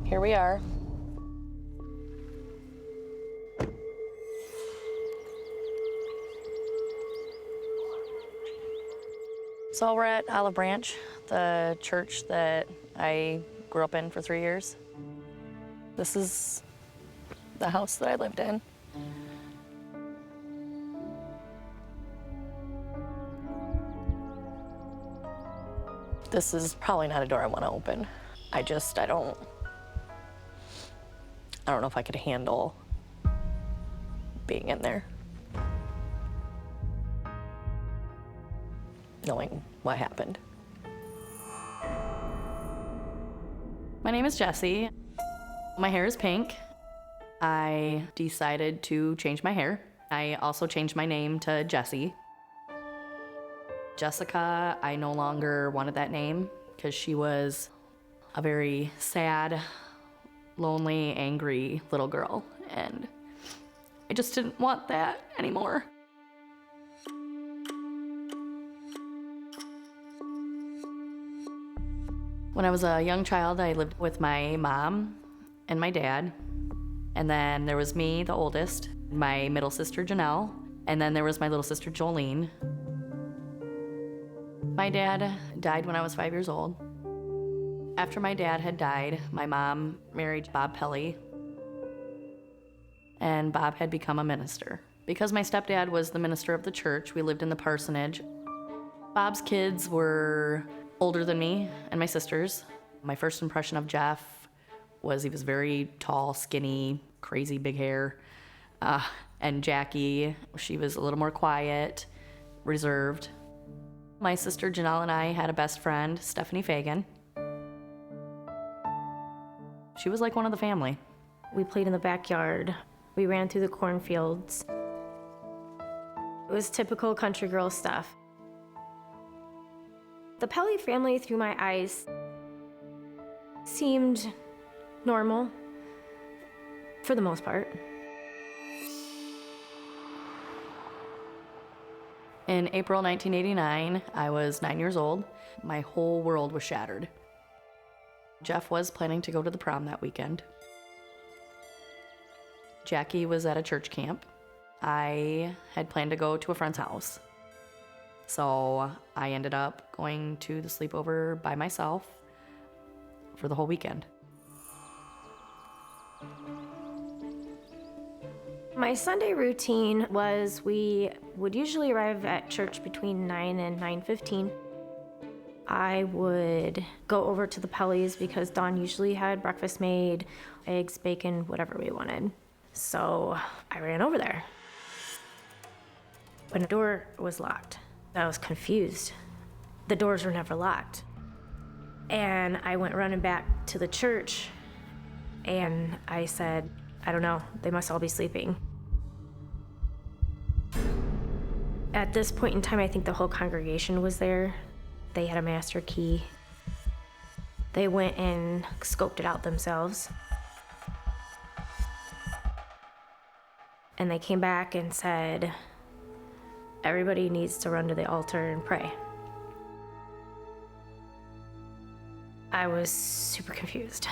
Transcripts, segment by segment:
Here we are. So we're at Olive Branch, the church that I grew up in for 3 years. This is the house that I lived in. This is probably not a door I want to open. I don't know if I could handle being in there, knowing what happened. My name is Jessie. My hair is pink. I decided to change my hair. I also changed my name to Jessie. Jessica, I no longer wanted that name because she was a very sad, lonely, angry little girl, and I just didn't want that anymore. When I was a young child, I lived with my mom and my dad, and then there was me, the oldest, my middle sister, Janelle, and then there was my little sister, Jolene. My dad died when I was 5 years old. After my dad had died, my mom married Bob Pelly, and Bob had become a minister. Because my stepdad was the minister of the church, we lived in the parsonage. Bob's kids were older than me and my sisters. My first impression of Jeff was he was very tall, skinny, crazy big hair. And Jackie, she was a little more quiet, reserved. My sister Janelle and I had a best friend, Stephanie Fagan. She was like one of the family. We played in the backyard. We ran through the cornfields. It was typical country girl stuff. The Pelly family, through my eyes, seemed normal, for the most part. In April 1989, I was 9 years old. My whole world was shattered. Jeff was planning to go to the prom that weekend. Jackie was at a church camp. I had planned to go to a friend's house. So I ended up going to the sleepover by myself for the whole weekend. My Sunday routine was we would usually arrive at church between 9 and 9:15. I would go over to the Pelly's because Dawn usually had breakfast made, eggs, bacon, whatever we wanted. So I ran over there. But the door was locked. I was confused. The doors were never locked. And I went running back to the church and I said, I don't know, they must all be sleeping. At this point in time, I think the whole congregation was there. They had a master key. They went and scoped it out themselves. And they came back and said, everybody needs to run to the altar and pray. I was super confused.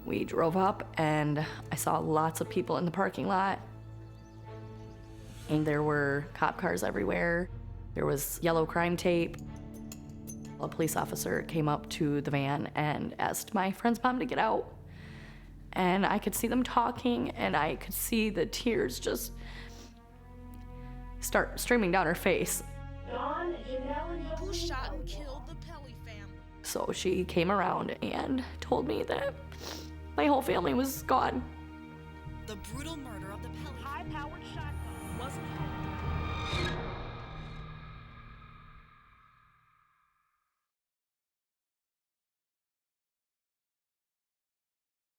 We drove up and I saw lots of people in the parking lot. And there were cop cars everywhere. There was yellow crime tape. A police officer came up to the van and asked my friend's mom to get out. And I could see them talking and I could see the tears just start streaming down her face. Dawn, Janelle, and who shot and killed the Pelly family? So she came around and told me that my whole family was gone. The brutal murder of the Pelly. High-powered shotgun wasn't home.